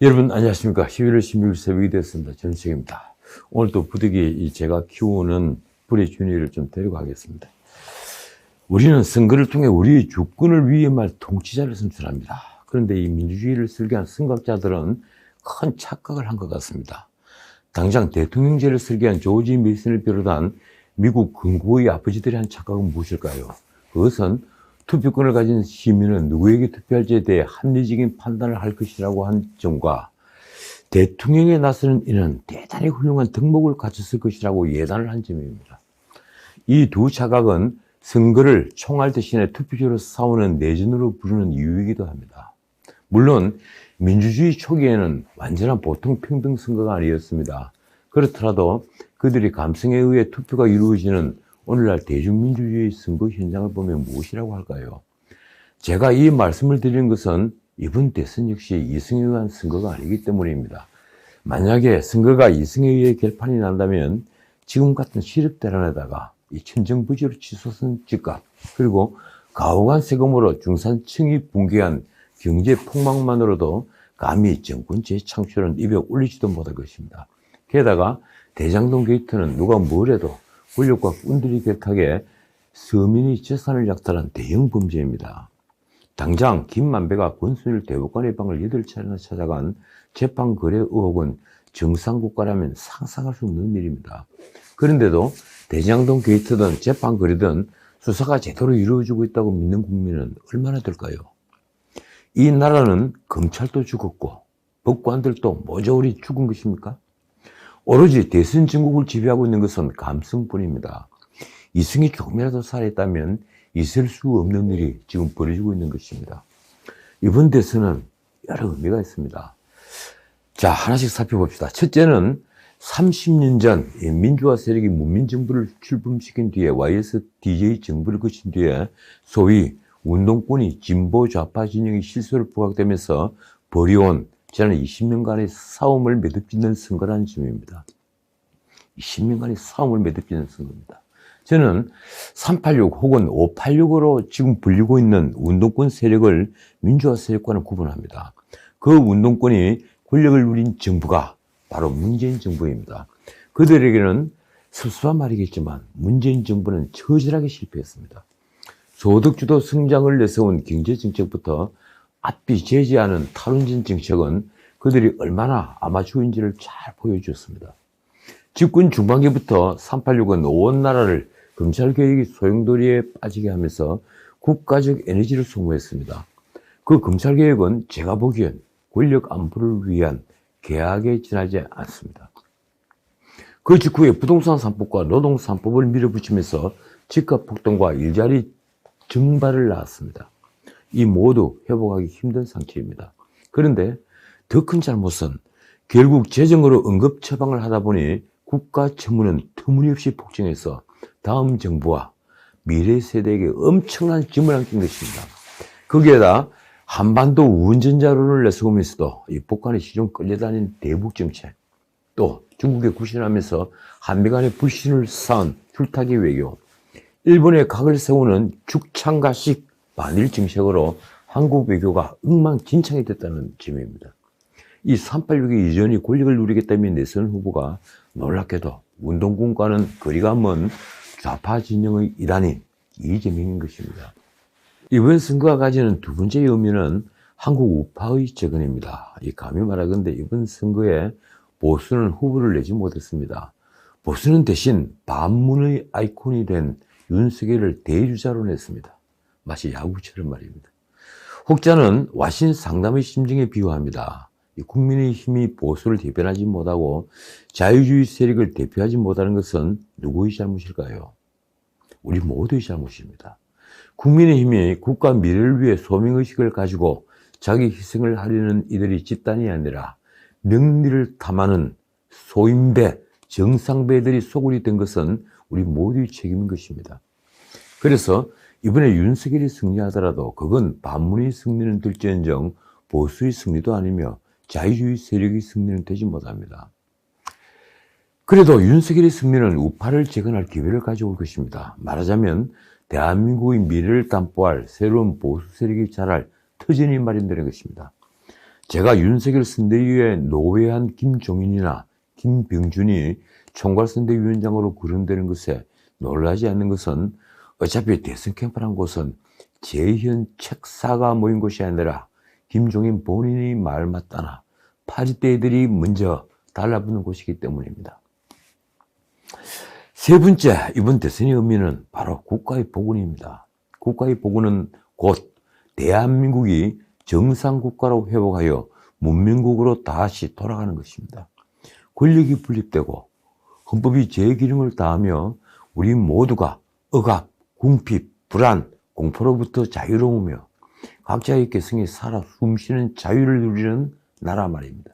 여러분 안녕하십니까. 11월 16일 새벽이 됐습니다. 전수입니다. 오늘 또 부득이 제가 키우는 불의 준이를 좀 데려가겠습니다. 우리는 선거를 통해 우리의 주권을 위임할 통치자를 선출합니다. 그런데 이 민주주의를 설계한 선각자들은 큰 착각을 한 것 같습니다. 당장 대통령제를 설계한 조지 메이슨을 비롯한 미국 근고의 아버지들이 한 착각은 무엇일까요? 그것은 투표권을 가진 시민은 누구에게 투표할지에 대해 합리적인 판단을 할 것이라고 한 점과 대통령에 나서는 이는 대단히 훌륭한 덕목을 갖췄을 것이라고 예단을 한 점입니다. 이 두 착각은 선거를 총알 대신에 투표제로 싸우는 내전으로 부르는 이유이기도 합니다. 물론 민주주의 초기에는 완전한 보통 평등 선거가 아니었습니다. 그렇더라도 그들이 감성에 의해 투표가 이루어지는 오늘날 대중민주주의 선거 현장을 보면 무엇이라고 할까요? 제가 이 말씀을 드리는 것은 이번 대선 역시 이승에 의한 선거가 아니기 때문입니다. 만약에 선거가 이승에 의해 결판이 난다면 지금 같은 시럽대란에다가 이 천정부지로 치솟은 집값 그리고 가혹한 세금으로 중산층이 붕괴한 경제 폭망만으로도 감히 정권 재창출은 입에 올리지도 못할 것입니다. 게다가 대장동 게이트는 누가 뭐래도 권력과 꾼들이 격하게 서민의 재산을 약탈한 대형 범죄입니다. 당장 김만배가 권순일 대법관의 방을 8차례나 찾아간 재판 거래 의혹은 정상국가라면 상상할 수 없는 일입니다. 그런데도 대장동 게이트든 재판 거래든 수사가 제대로 이루어지고 있다고 믿는 국민은 얼마나 될까요? 이 나라는 검찰도 죽었고 법관들도 모조리 죽은 것입니까? 오로지 대선 전국을 지배하고 있는 것은 감성뿐입니다. 이승이 조금이라도 살아있다면 있을 수 없는 일이 지금 벌어지고 있는 것입니다. 이번 대선은 여러 의미가 있습니다. 자, 하나씩 살펴봅시다. 첫째는 30년 전 민주화 세력이 문민정부를 출범시킨 뒤에 YSDJ 정부를 거친 뒤에 소위 운동권이 진보 좌파 진영의 실소를 부각되면서 벌여온 지난 20년간의 싸움을 매듭짓는 선거라는 점입니다. 20년간의 싸움을 매듭짓는 선거입니다. 저는 386 혹은 586으로 지금 불리고 있는 운동권 세력을 민주화 세력과는 구분합니다. 그 운동권이 권력을 누린 정부가 바로 문재인 정부입니다. 그들에게는 섭섭한 말이겠지만 문재인 정부는 처절하게 실패했습니다. 소득주도 성장을 내세운 경제정책부터 앞이 제지하는 탈원전 정책은 그들이 얼마나 아마추어인지를 잘 보여주었습니다. 집권 중반기부터 386은 온 나라를 검찰개혁의 소용돌이에 빠지게 하면서 국가적 에너지를 소모했습니다. 그 검찰개혁은 제가 보기엔 권력 안보를 위한 계약에 지나지 않습니다. 그 직후에 부동산 3법과 노동 3법을 밀어붙이면서 집값 폭등과 일자리 증발을 낳았습니다. 이 모두 회복하기 힘든 상태입니다. 그런데 더 큰 잘못은 결국 재정으로 응급 처방을 하다 보니 국가 채무는 터무니없이 폭증해서 다음 정부와 미래 세대에게 엄청난 짐을 안긴 것입니다. 거기에다 한반도 우원전자론을 내세우면서도 이 북한의 시중 끌려다닌 대북 정책, 또 중국에 구신하면서 한미 간의 불신을 쌓은 줄타기 외교, 일본의 각을 세우는 죽창가식 반일 정책으로 한국 외교가 엉망진창이 됐다는 점입니다. 이 386의 이전이 권력을 누리겠다며 내세운 후보가 놀랍게도 운동권과는 거리가 먼 좌파 진영의 일환인 이재명인 것입니다. 이번 선거가 가지는 두 번째 의미는 한국 우파의 재건입니다. 이 감히 말하건대 이번 선거에 보수는 후보를 내지 못했습니다. 보수는 대신 반문의 아이콘이 된 윤석열을 대주자로 냈습니다. 마치 야구처럼 말입니다. 혹자는 와신 상담의 심정에 비유합니다. 국민의힘이 보수를 대변하지 못하고 자유주의 세력을 대표하지 못하는 것은 누구의 잘못일까요? 우리 모두의 잘못입니다. 국민의힘이 국가 미래를 위해 소명의식을 가지고 자기 희생을 하려는 이들이 집단이 아니라 명리를 탐하는 소인배, 정상배들이 소굴이 된 것은 우리 모두의 책임인 것입니다. 그래서 이번에 윤석열이 승리하더라도 그건 반문의 승리는 될지언정 보수의 승리도 아니며 자유주의 세력의 승리는 되지 못합니다. 그래도 윤석열의 승리는 우파를 재건할 기회를 가져올 것입니다. 말하자면 대한민국의 미래를 담보할 새로운 보수 세력이 자랄 터전이 마련되는 것입니다. 제가 윤석열 선대위에 노회한 김종인이나 김병준이 총괄선대위원장으로 거론되는 것에 놀라지 않는 것은 어차피 대선 캠프란 곳은 재현 책사가 모인 곳이 아니라 김종인 본인이 말 맞다나 파리떼들이 먼저 달라붙는 곳이기 때문입니다. 세 번째, 이번 대선의 의미는 바로 국가의 복원입니다. 국가의 복원은 곧 대한민국이 정상국가로 회복하여 문명국으로 다시 돌아가는 것입니다. 권력이 분립되고 헌법이 재기능을 다하며 우리 모두가 억압, 궁핍, 불안, 공포로부터 자유로우며 각자의 개성이 살아 숨쉬는 자유를 누리는 나라 말입니다.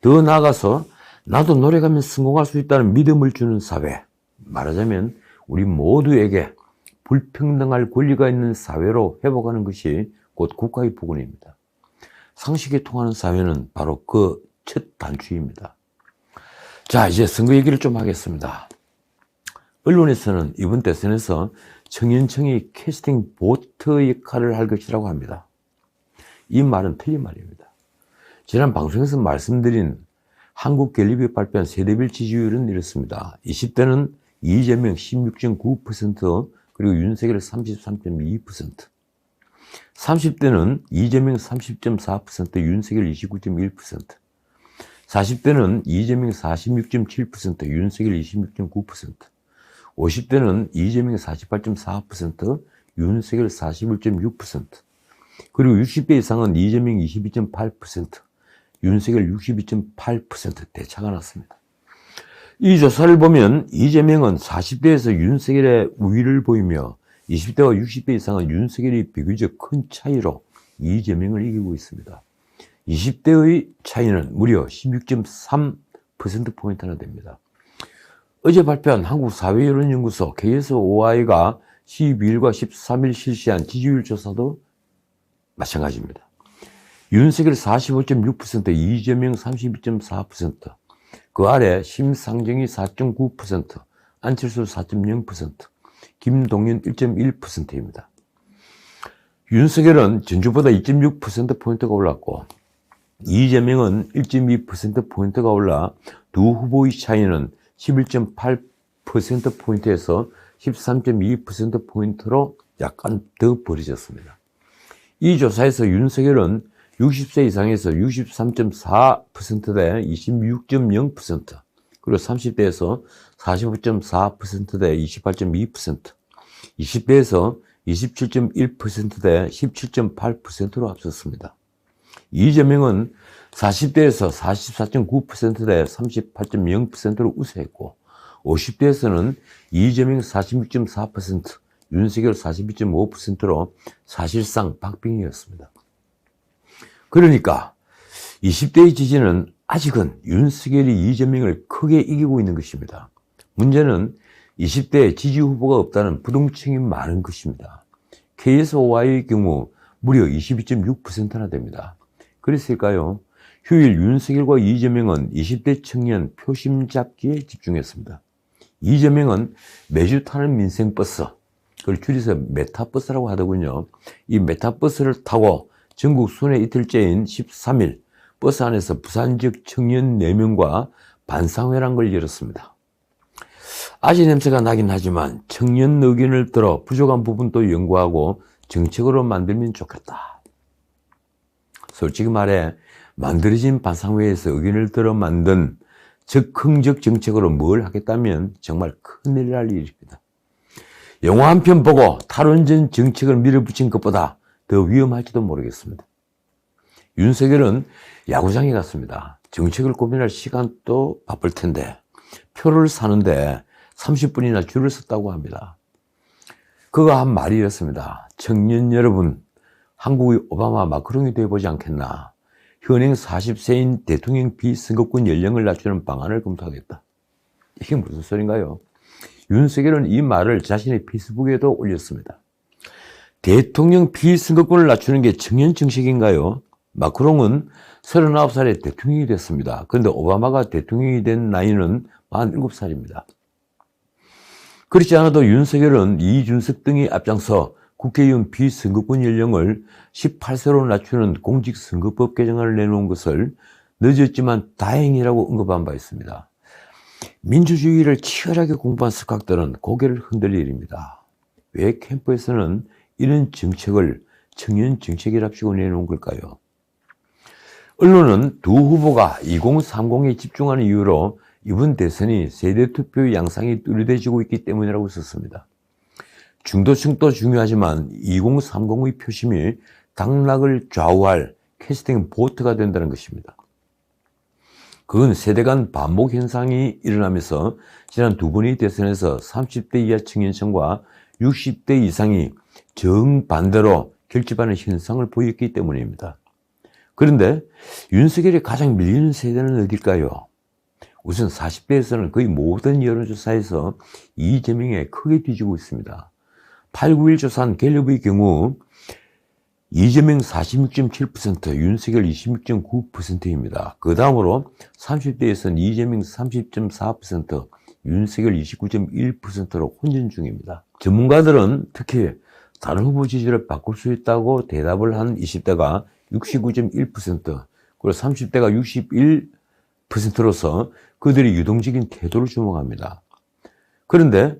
더 나아가서 나도 노력하면 성공할 수 있다는 믿음을 주는 사회, 말하자면 우리 모두에게 불평등할 권리가 있는 사회로 회복하는 것이 곧 국가의 복원입니다. 상식에 통하는 사회는 바로 그 첫 단추입니다. 자, 이제 선거 얘기를 좀 하겠습니다. 언론에서는 이번 대선에서 청년층이 캐스팅 보트 역할을 할 것이라고 합니다. 이 말은 틀린 말입니다. 지난 방송에서 말씀드린 한국갤럽이 발표한 세대별 지지율은 이렇습니다. 20대는 이재명 16.9%, 그리고 윤석열 33.2%, 30대는 이재명 30.4%, 윤석열 29.1%, 40대는 이재명 46.7%, 윤석열 26.9%, 50대는 이재명 48.4%, 윤석열 41.6%, 그리고 60대 이상은 이재명 22.8%, 윤석열 62.8% 대차가 났습니다. 이 조사를 보면 이재명은 40대에서 윤석열의 우위를 보이며 20대와 60대 이상은 윤석열이 비교적 큰 차이로 이재명을 이기고 있습니다. 20대의 차이는 무려 16.3%포인트나 됩니다. 어제 발표한 한국사회여론연구소 KSOI가 12일과 13일 실시한 지지율 조사도 마찬가지입니다. 윤석열 45.6%, 이재명 32.4%, 그 아래 심상정이 4.9%, 안철수 4.0%, 김동연 1.1%입니다. 윤석열은 전주보다 2.6%포인트가 올랐고 이재명은 1.2%포인트가 올라 두 후보의 차이는 11.8%포인트에서 13.2%포인트로 약간 더 벌어졌습니다. 이 조사에서 윤석열은 60세 이상에서 63.4%대 26.0%, 그리고 30대에서 45.4%대 28.2%, 20대에서 27.1%대 17.8%로 앞섰습니다. 이재명은 40대에서 44.9%대 38.0%로 우세했고 50대에서는 이재명 46.4%, 윤석열 42.5%로 사실상 박빙이었습니다. 그러니까 20대의 지지는 아직은 윤석열이 이재명을 크게 이기고 있는 것입니다. 문제는 20대에 지지 후보가 없다는 부동층이 많은 것입니다. KSOI의 경우 무려 22.6%나 됩니다. 그랬을까요? 휴일 윤석열과 이재명은 20대 청년 표심 잡기에 집중했습니다. 이재명은 매주 타는 민생버스, 그걸 줄여서 메타버스라고 하더군요. 이 메타버스를 타고 전국 순회 이틀째인 13일 버스 안에서 부산 지역 청년 4명과 반상회라는 열었습니다. 아지 냄새가 나긴 하지만 청년 의견을 들어 부족한 부분도 연구하고 정책으로 만들면 좋겠다. 솔직히 말해 만들어진 반상회에서 의견을 들어 만든 적흥적 정책으로 뭘 하겠다면 정말 큰일 날 일입니다. 영화 한 편 보고 탈원전 정책을 밀어붙인 것보다 더 위험할지도 모르겠습니다. 윤석열은 야구장에 갔습니다. 정책을 고민할 시간도 바쁠 텐데 표를 사는데 30분이나 줄을 섰다고 합니다. 그가 한 말이 이렇습니다. 청년 여러분, 한국의 오바마 마크롱이 되어보지 않겠나. 현행 40세인 대통령 비선거권 연령을 낮추는 방안을 검토하겠다. 이게 무슨 소린가요? 윤석열은 이 말을 자신의 페이스북에도 올렸습니다. 대통령 비선거권을 낮추는 게 청년 정책인가요? 마크롱은 39살에 대통령이 됐습니다. 그런데 오바마가 대통령이 된 나이는 47살입니다. 그렇지 않아도 윤석열은 이준석 등이 앞장서 국회의원 비선거권 연령을 18세로 낮추는 공직선거법 개정안을 내놓은 것을 늦었지만 다행이라고 언급한 바 있습니다. 민주주의를 치열하게 공부한 석학들은 고개를 흔들 일입니다. 왜 캠프에서는 이런 정책을 청년 정책이랍시고 내놓은 걸까요? 언론은 두 후보가 2030에 집중하는 이유로 이번 대선이 세대투표 양상이 뚜렷해지고 있기 때문이라고 썼습니다. 중도층도 중요하지만 2030의 표심이 당락을 좌우할 캐스팅 보트가 된다는 것입니다. 그건 세대 간 반복 현상이 일어나면서 지난 두 번의 대선에서 30대 이하 청년층과 60대 이상이 정반대로 결집하는 현상을 보였기 때문입니다. 그런데 윤석열이 가장 밀리는 세대는 어딜까요? 우선 40대에서는 거의 모든 여론조사에서 이재명에 크게 뒤지고 있습니다. 891 조사한 갤럽의 경우 이재명 46.7%, 윤석열 26.9%입니다. 그 다음으로 30대에서는 이재명 30.4%, 윤석열 29.1%로 혼전 중입니다. 전문가들은 특히 다른 후보 지지를 바꿀 수 있다고 대답을 한 20대가 69.1%, 그리고 30대가 61%로서 그들이 유동적인 태도를 주목합니다. 그런데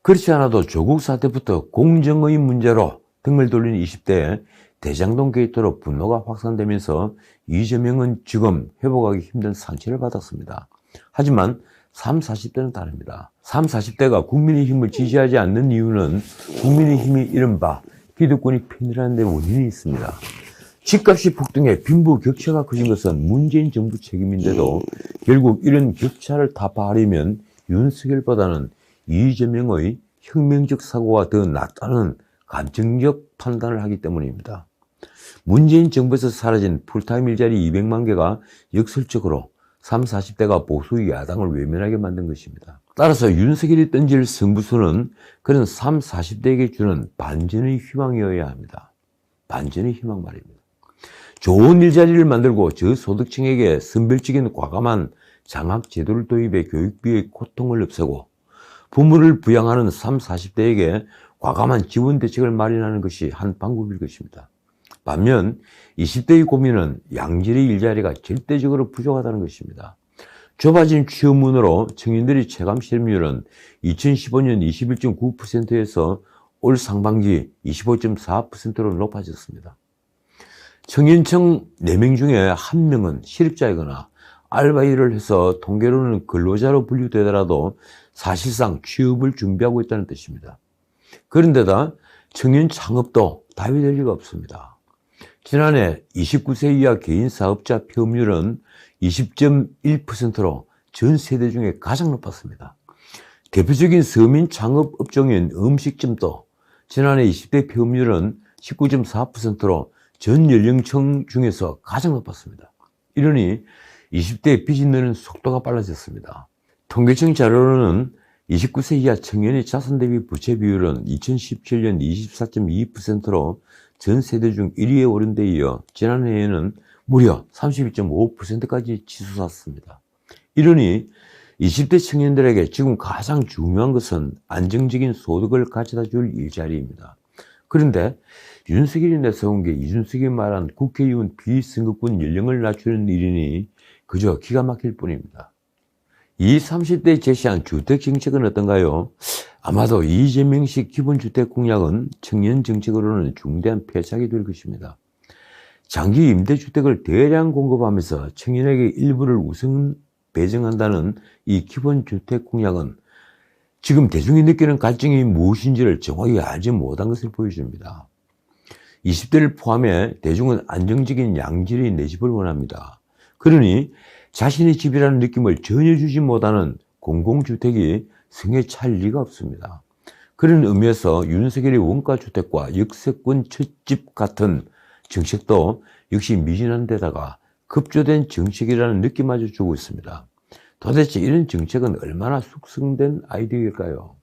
그렇지 않아도 조국 사태부터 공정의 문제로 등을 돌리는 20대에 대장동 게이트로 분노가 확산되면서 이재명은 지금 회복하기 힘든 상처를 받았습니다. 하지만 30, 40대는 다릅니다. 30, 40대가 국민의힘을 지지하지 않는 이유는 국민의힘이 이른바 기득권이 편이라는 데 원인이 있습니다. 집값이 폭등해 빈부 격차가 커진 것은 문재인 정부 책임인데도 결국 이런 격차를 타파하려면 윤석열보다는 이재명의 혁명적 사고가 더 낫다는 감정적 판단을 하기 때문입니다. 문재인 정부에서 사라진 풀타임 일자리 200만 개가 역설적으로 30, 40대가 보수 야당을 외면하게 만든 것입니다. 따라서 윤석열이 던질 승부수는 그런 30, 40대에게 주는 반전의 희망이어야 합니다. 반전의 희망 말입니다. 좋은 일자리를 만들고 저소득층에게 선별적인 과감한 장학제도를 도입해 교육비의 고통을 없애고 부모를 부양하는 30, 40대에게 과감한 지원 대책을 마련하는 것이 한 방법일 것입니다. 반면 20대의 고민은 양질의 일자리가 절대적으로 부족하다는 것입니다. 좁아진 취업문으로 청년들의 체감 실업률은 2015년 21.9%에서 올 상반기 25.4%로 높아졌습니다. 청년층 4명 중에 1명은 실업자이거나 알바 일을 해서 통계로는 근로자로 분류되더라도 사실상 취업을 준비하고 있다는 뜻입니다. 그런데다 청년 창업도 다위될 리가 없습니다. 지난해 29세 이하 개인 사업자 피업률은 20.1%로 전 세대 중에 가장 높았습니다. 대표적인 서민 창업 업종인 음식점도 지난해 20대 피업률은 19.4%로 전 연령층 중에서 가장 높았습니다. 이러니 20대 빚이 느는 속도가 빨라졌습니다. 통계청 자료로는 29세 이하 청년의 자산 대비 부채 비율은 2017년 24.2%로 전 세대 중 1위에 오른 데 이어 지난해에는 무려 32.5%까지 치솟았습니다. 이러니 20대 청년들에게 지금 가장 중요한 것은 안정적인 소득을 가져다 줄 일자리입니다. 그런데 윤석열이 내세운 게 이준석이 말한 국회의원 비선거권 연령을 낮추는 일이니 그저 기가 막힐 뿐입니다. 이 30대에 제시한 주택정책은 어떤가요? 아마도 이재명식 기본주택 공약은 청년 정책으로는 중대한 패착이 될 것입니다. 장기 임대주택을 대량 공급하면서 청년에게 일부를 우선 배정한다는 이 기본주택 공약은 지금 대중이 느끼는 갈증이 무엇인지를 정확히 알지 못한 것을 보여줍니다. 20대를 포함해 대중은 안정적인 양질의 내 집을 원합니다. 그러니 자신의 집이라는 느낌을 전혀 주지 못하는 공공주택이 성에 찰 리가 없습니다. 그런 의미에서 윤석열의 원가주택과 역세권 첫집 같은 정책도 역시 미진한 데다가 급조된 정책이라는 느낌마저 주고 있습니다. 도대체 이런 정책은 얼마나 숙성된 아이디어일까요?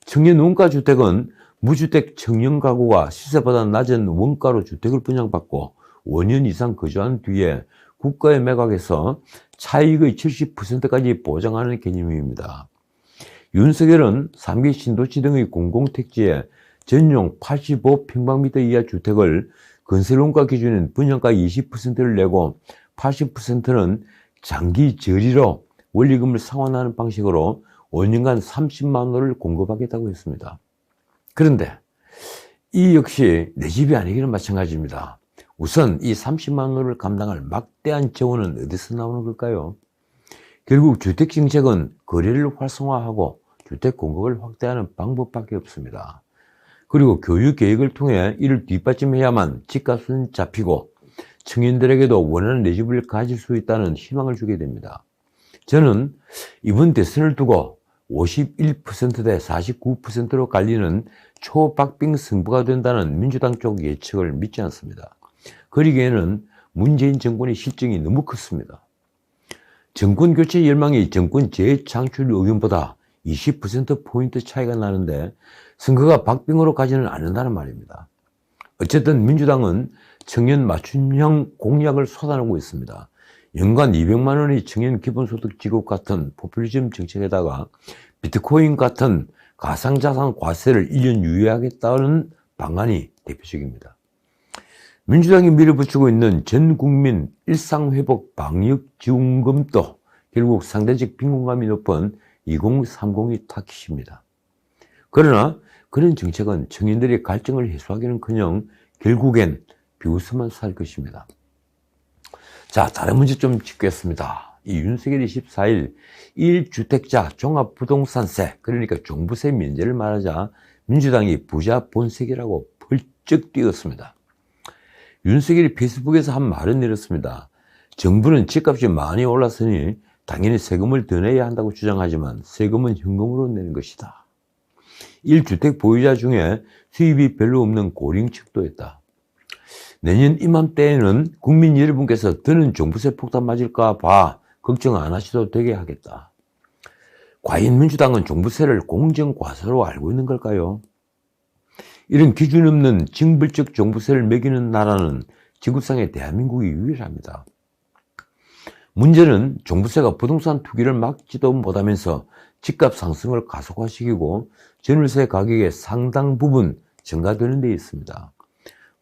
청년 원가주택은 무주택 청년 가구가 시세보다 낮은 원가로 주택을 분양받고 5년 이상 거주한 뒤에 국가에 매각해서 차익의 70%까지 보장하는 개념입니다. 윤석열은 3기 신도시 등의 공공택지에 전용 85평방미터 이하 주택을 건설원가 기준인 분양가 20%를 내고 80%는 장기 저리로 원리금을 상환하는 방식으로 5년간 30만 원을 공급하겠다고 했습니다. 그런데 이 역시 내 집이 아니기는 마찬가지입니다. 우선 이 30만 원을 감당할 막대한 재원은 어디서 나오는 걸까요? 결국 주택정책은 거래를 활성화하고 주택 공급을 확대하는 방법밖에 없습니다. 그리고 교육계획을 통해 이를 뒷받침해야만 집값은 잡히고 청년들에게도 원하는 내 집을 가질 수 있다는 희망을 주게 됩니다. 저는 이번 대선을 두고 51% 대 49%로 갈리는 초박빙 승부가 된다는 민주당 쪽 예측을 믿지 않습니다. 그러기에는 문재인 정권의 실정이 너무 컸습니다. 정권 교체 열망이 정권 재창출 의견보다 20%포인트 차이가 나는데 선거가 박빙으로 가지는 않는다는 말입니다. 어쨌든 민주당은 청년 맞춤형 공약을 쏟아내고 있습니다. 연간 200만 원의 청년 기본소득 지급 같은 포퓰리즘 정책에다가 비트코인 같은 가상자산 과세를 1년 유예하겠다는 방안이 대표적입니다. 민주당이 밀어붙이고 있는 전국민 일상회복 방역지원금도 결국 상대적 빈곤감이 높은 2030이 타깃입니다. 그러나 그런 정책은 청년들의 갈증을 해소하기는커녕 결국엔 비웃음만 살 것입니다. 자, 다른 문제 좀 짚겠습니다. 이 윤석열이 14일 1주택자 종합부동산세, 그러니까 종부세 면제를 말하자 민주당이 부자 본색이라고 펄쩍 뛰었습니다. 윤석열이 페이스북에서 한 말은 이렇습니다. 정부는 집값이 많이 올랐으니 당연히 세금을 더 내야 한다고 주장하지만 세금은 현금으로 내는 것이다. 1주택 보유자 중에 수입이 별로 없는 고령층도 있다. 내년 이맘때에는 국민 여러분께서 더는 종부세 폭탄 맞을까 봐 걱정 안 하셔도 되게 하겠다. 과연 민주당은 종부세를 공정과세로 알고 있는 걸까요? 이런 기준 없는 징벌적 종부세를 매기는 나라는 지구상에 대한민국이 유일합니다. 문제는 종부세가 부동산 투기를 막지도 못하면서 집값 상승을 가속화시키고 전월세 가격의 상당 부분 증가되는 데 있습니다.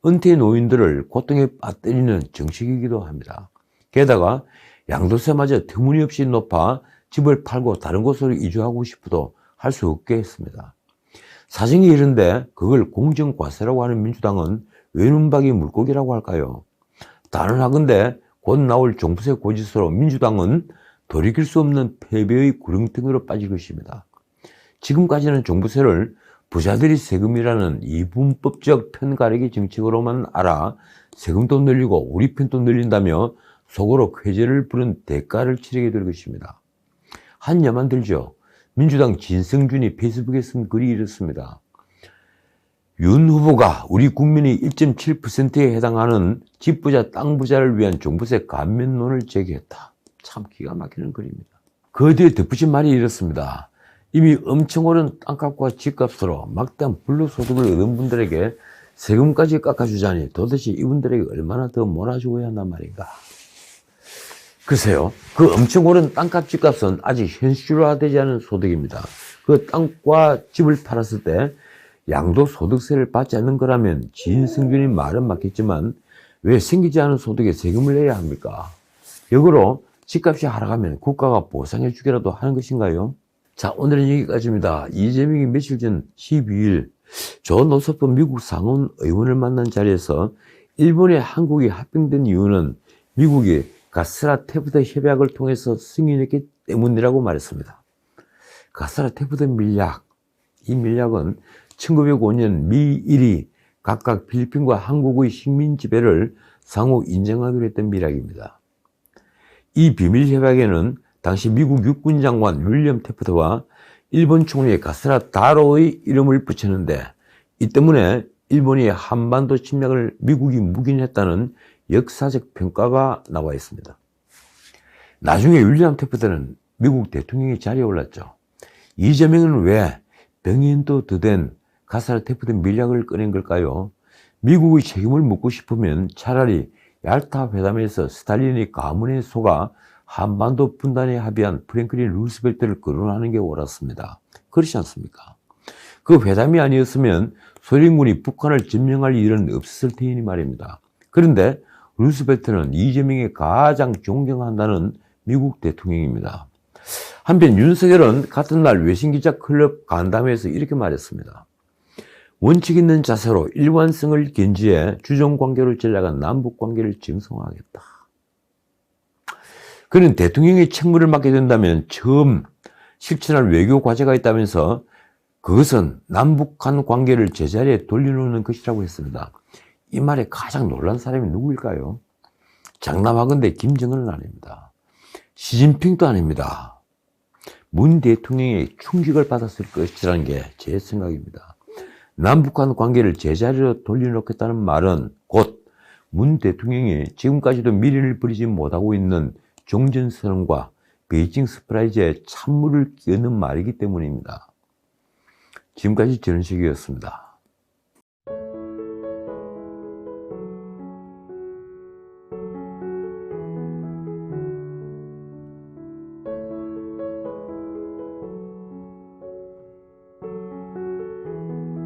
은퇴 노인들을 고통에 빠뜨리는 정책이기도 합니다. 게다가 양도세마저 터무니없이 높아 집을 팔고 다른 곳으로 이주하고 싶어도 할 수 없게 했습니다. 사정이 이런데 그걸 공정과세라고 하는 민주당은 왜 눈박이 물고기라고 할까요? 단언하건대 곧 나올 종부세 고지서로 민주당은 돌이킬 수 없는 패배의 구렁텅이로 빠질 것입니다. 지금까지는 종부세를 부자들이 세금이라는 이분법적 편가르기 정책으로만 알아 세금도 늘리고 우리 편도 늘린다며 속으로 쾌재를 부른 대가를 치르게 될 것입니다. 한 예만 들죠. 민주당 진성준이 페이스북에 쓴 글이 이렇습니다. 윤 후보가 우리 국민의 1.7%에 해당하는 집부자 땅부자를 위한 종부세 감면론을 제기했다. 참 기가 막히는 글입니다. 그 뒤에 덧붙인 말이 이렇습니다. 이미 엄청 오른 땅값과 집값으로 막대한 불로소득을 얻은 분들에게 세금까지 깎아주자니 도대체 이분들에게 얼마나 더 몰아주어야 한단 말인가. 글쎄요, 그 엄청 오른 땅값 집값은 아직 현실화되지 않은 소득입니다. 그 땅과 집을 팔았을 때 양도소득세를 받지 않는 거라면 진승준이 말은 맞겠지만 왜 생기지 않은 소득에 세금을 내야 합니까? 역으로 집값이 하락하면 국가가 보상해 주기라도 하는 것인가요? 자, 오늘은 여기까지입니다. 이재명이 며칠 전 12일 조 노석범 미국 상원 의원을 만난 자리에서 일본에 한국이 합병된 이유는 미국이 가스라-테프트 협약을 통해서 승인했기 때문이라고 말했습니다. 가스라-테프트 밀약, 이 밀약은 1905년 미일이 각각 필리핀과 한국의 식민 지배를 상호 인정하기로 했던 밀약입니다. 이 비밀 협약에는 당시 미국 육군 장관 윌리엄 테프트와 일본 총리 가스라 다로의 이름을 붙였는데 이 때문에 일본이 한반도 침략을 미국이 묵인했다는 역사적 평가가 나와 있습니다. 나중에 윌리엄 테프트는 미국 대통령이 자리에 올랐죠. 이재명은 왜 병인도 더 된 가스라 테프트 밀약을 꺼낸 걸까요? 미국의 책임을 묻고 싶으면 차라리 얄타 회담에서 스탈린이 가문에 속아 한반도 분단에 합의한 프랭클린 루스벨트를 거론하는 게 옳았습니다. 그렇지 않습니까? 그 회담이 아니었으면 소련군이 북한을 점령할 일은 없었을 테니 말입니다. 그런데 루스벨트는 이재명이 가장 존경한다는 미국 대통령입니다. 한편 윤석열은 같은 날 외신기자 클럽 간담회에서 이렇게 말했습니다. 원칙 있는 자세로 일관성을 견지해 주종관계로 전락한 남북관계를 정상화하겠다. 그는 대통령이 책무를 맡게 된다면 처음 실천할 외교 과제가 있다면서 그것은 남북한 관계를 제자리에 돌려놓는 것이라고 했습니다. 이 말에 가장 놀란 사람이 누구일까요? 장남하건대 김정은은 아닙니다. 시진핑도 아닙니다. 문 대통령의 충격을 받았을 것이라는 게 제 생각입니다. 남북한 관계를 제자리로 돌려놓겠다는 말은 곧 문 대통령이 지금까지도 미련을 버리지 못하고 있는 종전선언과 베이징 서프라이즈에 찬물을 끼얹는 말이기 때문입니다. 지금까지 전은식이었습니다.